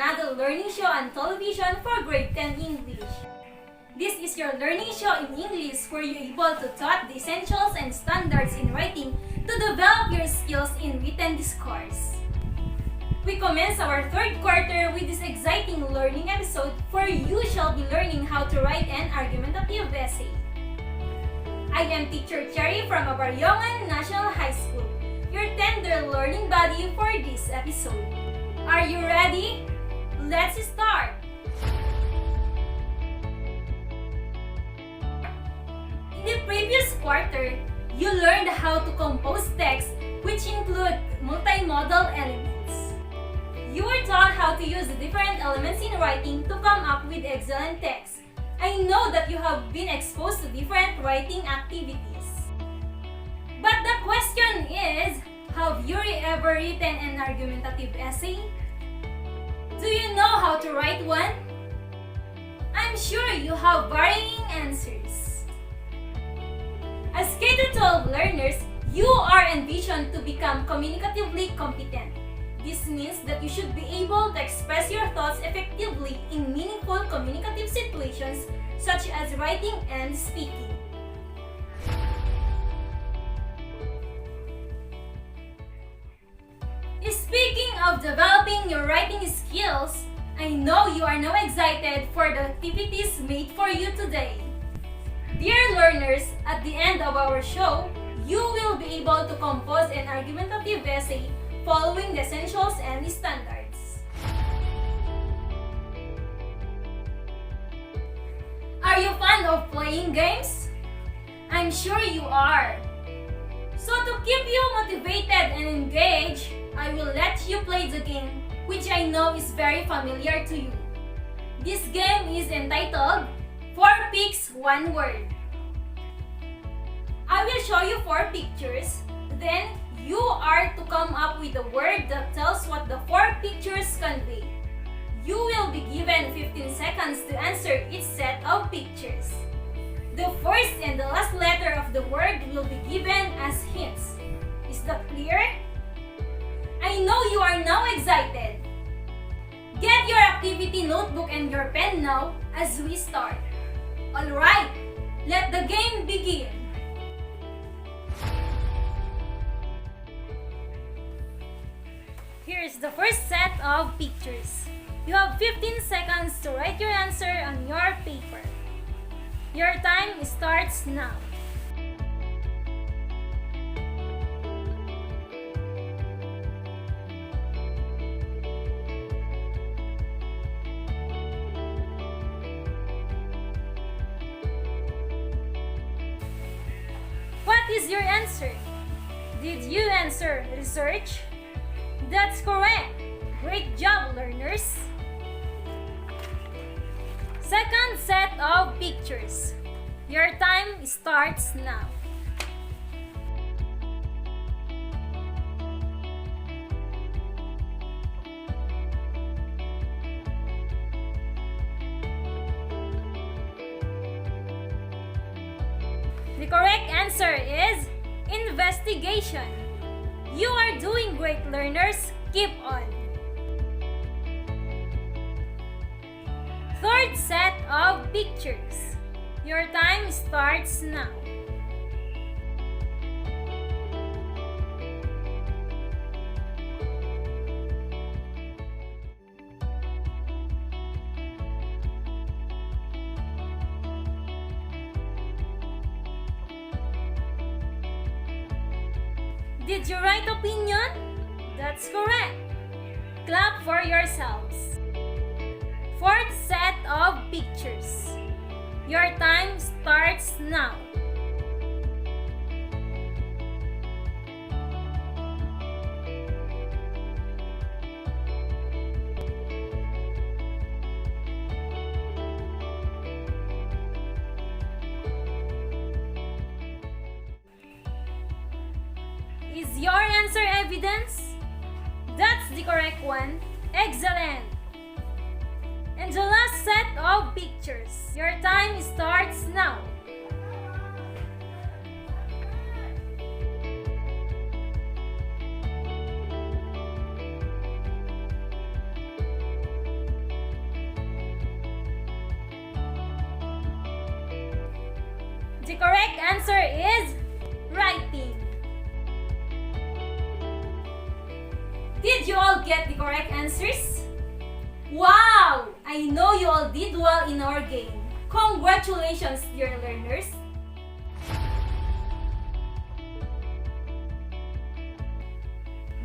another learning show on television for grade 10 English. This is your learning show in English where you're able to taught the essentials and standards in writing to develop your skills in written discourse. We commence our third quarter with this exciting learning episode where you shall be learning how to write an argumentative essay. I am Teacher Cherry from Abaryongan National High School, your tender learning buddy for this episode. Are you ready? Let's start! In the previous quarter, you learned how to compose text which include multimodal elements. You were taught how to use the different elements in writing to come up with excellent text. I know that you have been exposed to different writing activities. But the question is, have you ever written an argumentative essay? Do you know how to write one? I'm sure you have varying answers. As K-12 learners, you are envisioned to become communicatively competent. This means that you should be able to express your thoughts effectively in meaningful communicative situations such as writing and speaking. Speaking of developing your writing skills, I know you are now excited for the activities made for you today. Dear learners, at the end of our show, you will be able to compose an argumentative essay following the essentials and standards. Are you fond of playing games? I'm sure you are. So to keep you motivated and engaged, I will let you play the game, which I know is very familiar to you. This game is entitled 4 Picks, 1 Word. I will show you 4 pictures, then you are to come up with a word that tells what the 4 pictures convey. You will be given 15 seconds to answer each set of pictures. The first and the last letter of the word will be given as hints. Is that clear? I know you are now excited. Get your activity notebook and your pen now as we start. Alright, let the game begin. Here is the first set of pictures. You have 15 seconds to write your answer on your paper. Your time starts now. What is your answer? Did you answer research? That's correct! Great job, learners! Second set of pictures. Your time starts now. The correct answer is investigation. You are doing great, learners. Keep on. Third set of pictures. Your time starts now. Did you write opinion? That's correct. Clap for yourselves. Fourth set of pictures. Your time starts now. Is your answer evidence? That's the correct one. Excellent! And the last set of pictures. Your time starts now. The correct answer is writing. Did you all get the correct answers? Wow! I know you all did well in our game. Congratulations, dear learners!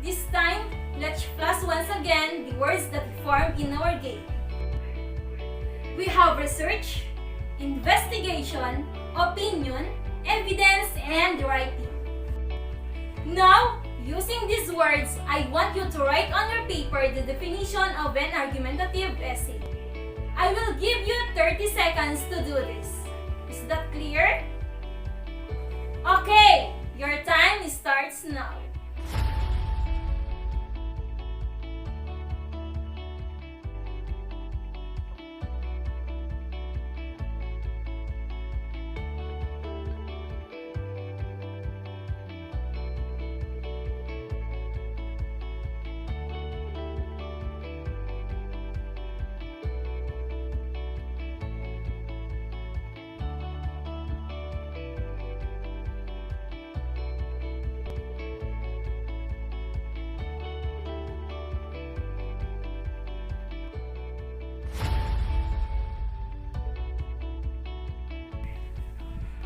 This time, let's flash once again the words that we formed in our game. We have research, investigation, opinion, evidence, and writing. Now, using these words, I want you to write on your paper the definition of an argumentative essay. I will give you 30 seconds to do this. Is that clear? Okay, your time starts now.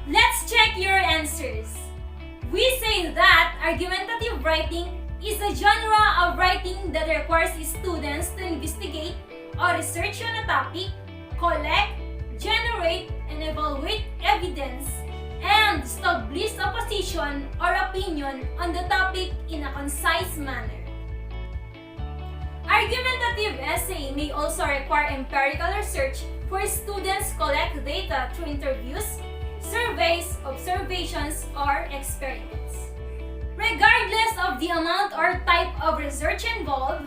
Let's check your answers. We say that argumentative writing is a genre of writing that requires students to investigate or research on a topic, collect, generate, and evaluate evidence, and establish a position or opinion on the topic in a concise manner. Argumentative essay may also require empirical research where students collect data through interviews, surveys, observations, or experiments. Regardless of the amount or type of research involved,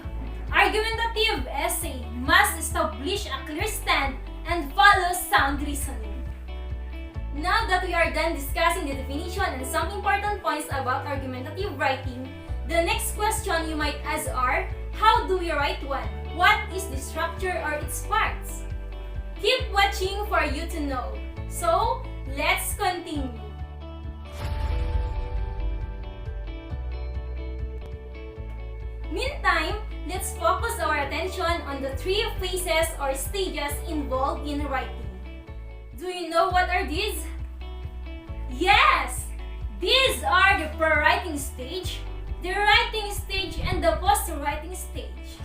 argumentative essay must establish a clear stand and follow sound reasoning. Now that we are done discussing the definition and some important points about argumentative writing, the next question you might ask are, how do we write one? What is the structure or its parts? Keep watching for you to know. So, let's continue. Meantime, let's focus our attention on the three phases or stages involved in writing. Do you know what are these? Yes! These are the pre-writing stage, the writing stage, and the post-writing stage.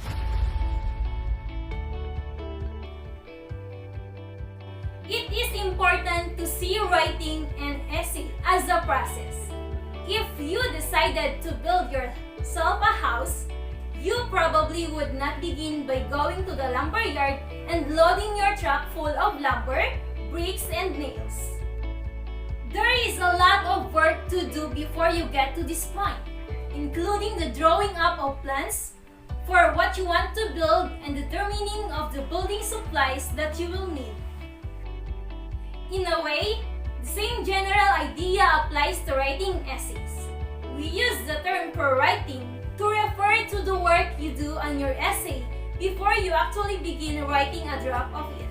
It is important to see writing an essay as a process. If you decided to build yourself a house, you probably would not begin by going to the lumber yard and loading your truck full of lumber, bricks, and nails. There is a lot of work to do before you get to this point, including the drawing up of plans for what you want to build and determining of the building supplies that you will need. In a way, the same general idea applies to writing essays. We use the term pre-writing to refer to the work you do on your essay before you actually begin writing a draft of it.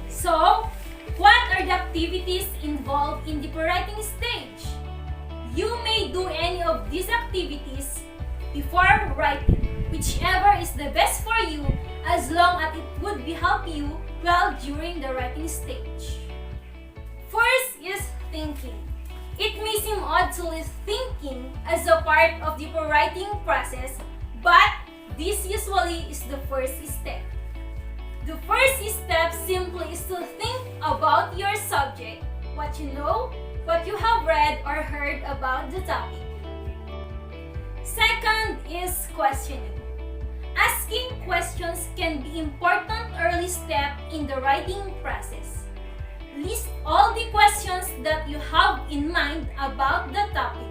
So, what are the activities involved in the pre-writing stage? You may do any of these activities before writing, whichever is the best for you as long as it would help you well during the writing stage. First is thinking. It may seem odd to list thinking as a part of the writing process, but this usually is the first step. The first step simply is to think about your subject, what you know, what you have read or heard about the topic. Second is questioning. Asking questions can be an important early step in the writing process. List all the questions that you have in mind about the topic.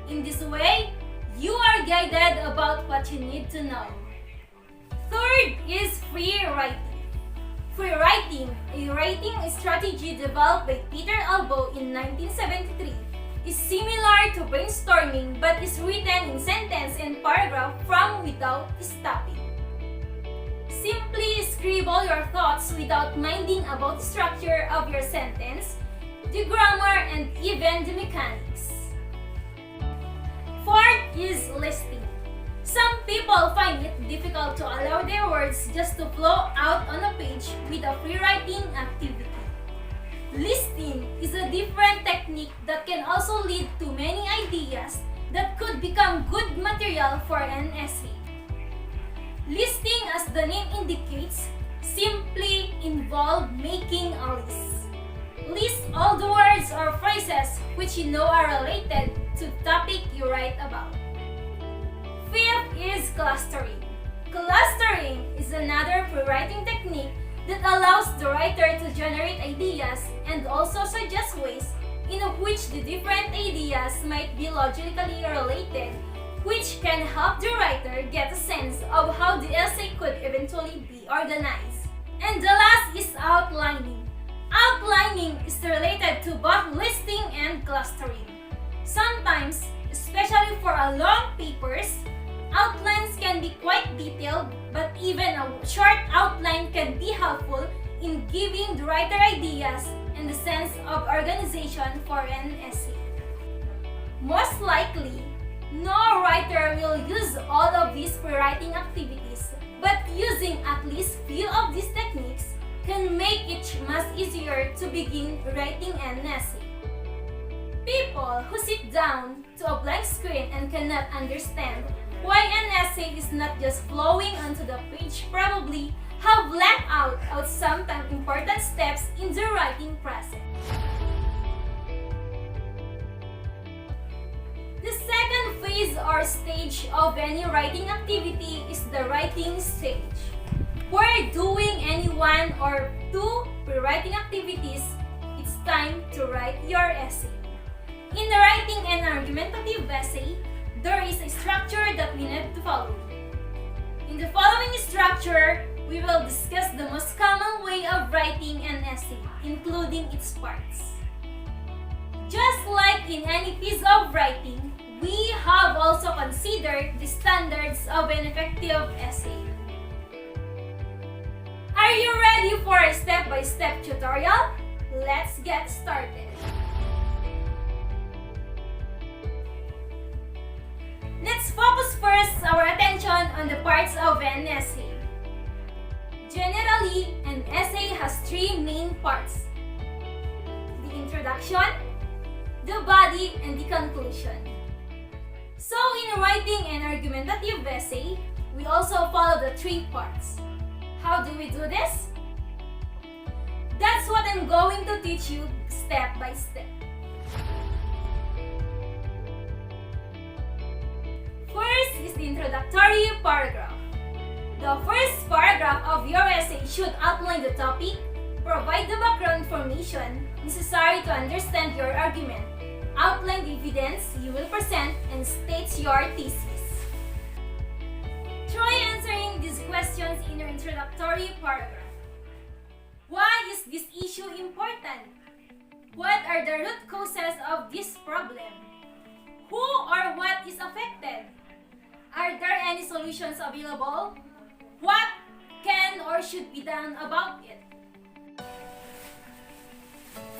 In this way, you are guided about what you need to know. Third is free writing. Free writing, a writing strategy developed by Peter Albo in 1973, is similar to brainstorming but is written in sentence and paragraph from without stopping. Simply scribble your thoughts without minding about the structure of your sentence, the grammar, and even the mechanics. Fourth is listing. Some people find it difficult to allow their words just to flow out on a page with a free writing activity. Listing is a different technique that can also lead to many ideas that could become good material for an essay. Listing, as the name indicates, simply involves making a list. List all the words or phrases which you know are related to the topic you write about. Fifth is clustering. Clustering is another pre-writing technique that allows the writer to generate ideas and also suggest ways in which the different ideas might be logically related, which can help the writer get a sense of how the essay could eventually be organized. And the last is outlining. Outlining is related to both listing and clustering. Sometimes, especially for long papers, outlines can be quite detailed, but even a short outline can be helpful in giving the writer ideas and the sense of organization for an essay. Most likely, no writer will use all of these pre-writing activities, but using at least few of these techniques can make it much easier to begin writing an essay. People who sit down to a blank screen and cannot understand why an essay is not just flowing onto the page probably have left out sometimes important steps in the writing process. The second phase or stage of any writing activity is the writing stage, where doing any one or two pre-writing activities, it's time to write your essay. In writing an argumentative essay, there is a structure that we need to follow. In the following structure, we will discuss the most common way of writing an essay, including its parts. Just like in any piece of writing, we have also considered the standards of an effective essay. Are you ready for a step-by-step tutorial? Let's get started. Let's focus first our attention on the parts of an essay. Generally, an essay has three main parts: the introduction, the body, and the conclusion. So in writing an argumentative essay, we also follow the three parts. How do we do this? That's what I'm going to teach you step by step. First is the introductory paragraph. The first paragraph of your essay should outline the topic, provide the background information necessary to understand your argument, outline the evidence you will present, and state your thesis. Try answering these questions in your introductory paragraph. Why is this issue important? What are the root causes of this problem? Who or what is affected? Are there any solutions available? What can or should be done about it?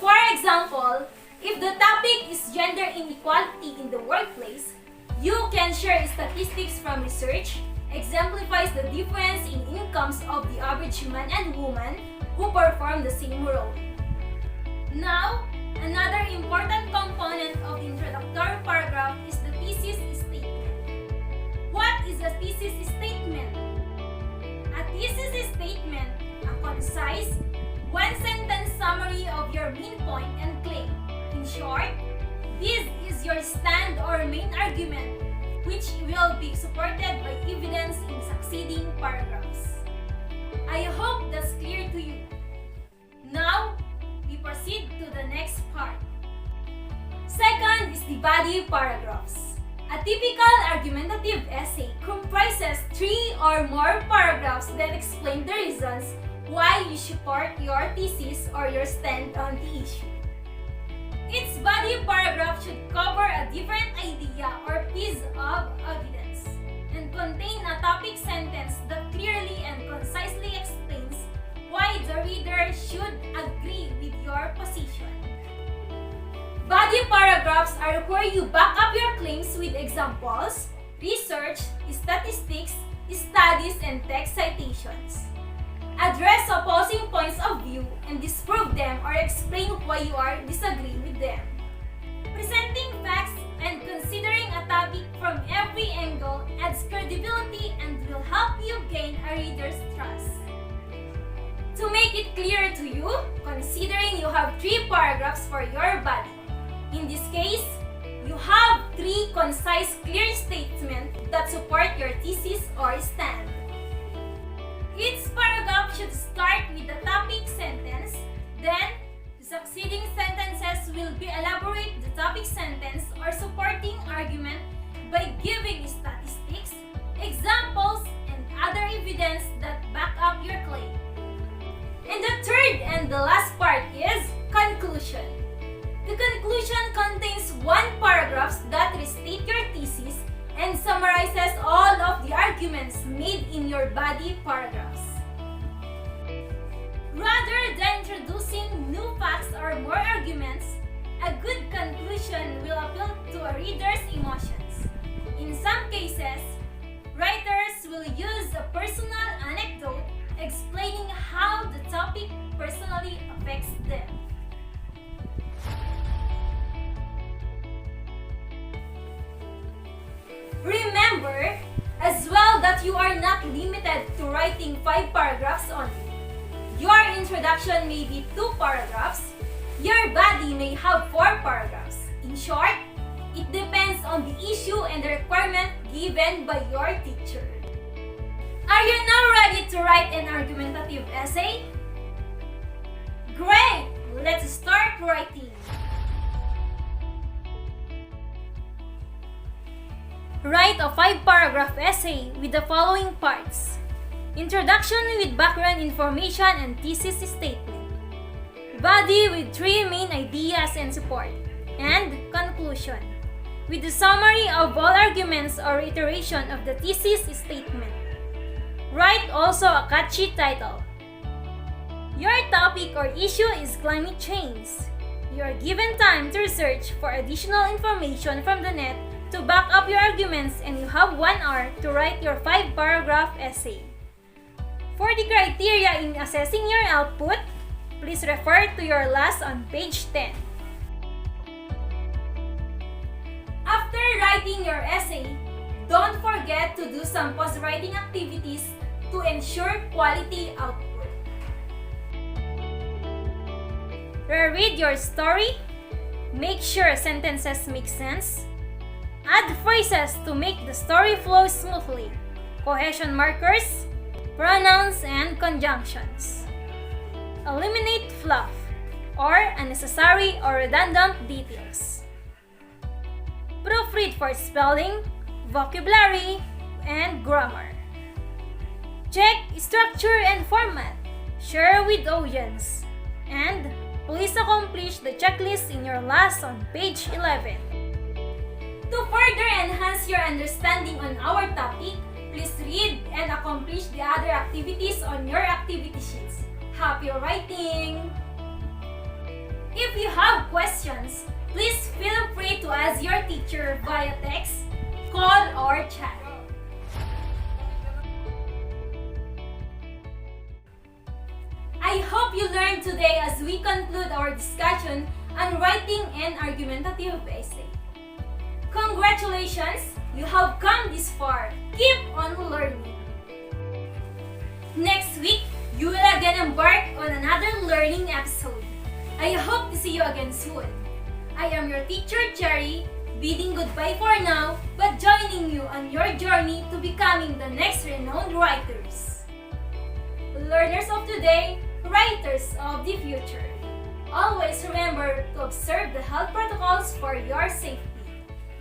For example, if the topic is gender inequality in the workplace, you can share statistics from research, exemplifies the difference in incomes of the average man and woman who perform the same role. Now, another important component of the introductory paragraph is the thesis statement. What is a thesis statement? A thesis statement, a concise, one-sentence summary of your main point and claim. In short, this is your stand or main argument, which will be supported by evidence in succeeding paragraphs. I hope that's clear to you. Now, we proceed to the next part. Second is the body paragraphs. A typical argumentative essay comprises 3 or more paragraphs that explain the reasons why you support your thesis or your stand on the issue. Each body paragraph should cover a different idea or piece of evidence and contain a topic sentence that clearly and concisely explains why the reader should agree with your position. Body paragraphs are where you back up your claims with examples, research, statistics, studies, and text citations. Address opposing points of view and disprove them or explain why you are disagreeing with them. Presenting facts and considering a topic from every angle adds credibility and will help you gain a reader's trust. To make it clearer to you, considering you have 3 paragraphs for your body. In this case, you have 3 concise, clear statements that support your thesis or stand. Each paragraph should start with the topic sentence, then the succeeding sentences will be elaborate the topic sentence or supporting argument by giving statistics, examples, and other evidence that back up your claim. And the third and the last part is conclusion. The conclusion contains 1 paragraph that restates your thesis and summarizes all of the arguments made in your body paragraphs. Rather than introducing new facts or more arguments, a good conclusion will appeal to a reader's emotions. In some cases, writers will use a personal anecdote explaining how the topic personally affects them. Remember as well that you are not limited to writing 5 paragraphs only. Your introduction may be 2 paragraphs. Your body may have 4 paragraphs. In short, it depends on the issue and the requirement given by your teacher. Are you now ready to write an argumentative essay? Great! Let's start writing. Write a 5-paragraph essay with the following parts. Introduction with background information and thesis statement. Body with 3 main ideas and support. And conclusion with the summary of all arguments or iteration of the thesis statement. Write also a catchy title. Your topic or issue is climate change. You are given time to research for additional information from the net to back up your arguments, and you have 1 hour to write your 5-paragraph essay. For the criteria in assessing your output, please refer to your last on page 10. After writing your essay, don't forget to do some post-writing activities to ensure quality output. Reread your story. Make sure sentences make sense. Add phrases to make the story flow smoothly. Cohesion markers, pronouns, and conjunctions. Eliminate fluff or unnecessary or redundant details. Proofread for spelling, vocabulary, and grammar. Check structure and format. Share with audience. And please accomplish the checklist in your last on page 11. To further enhance your understanding on our topic, please read and accomplish the other activities on your activity sheets. Happy writing! If you have questions, please feel free to ask your teacher via text, call, or chat. I hope you learned today as we conclude our discussion on writing an argumentative essay. Congratulations! You have come this far. Keep on learning. Next week, you will again embark on another learning episode. I hope to see you again soon. I am your teacher, Cherry, bidding goodbye for now, but joining you on your journey to becoming the next renowned writers. Learners of today, writers of the future. Always remember to observe the health protocols for your safety.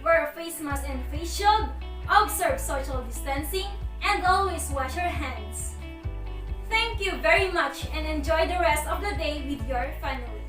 Wear a face mask and face shield, observe social distancing, and always wash your hands. Thank you very much and enjoy the rest of the day with your family.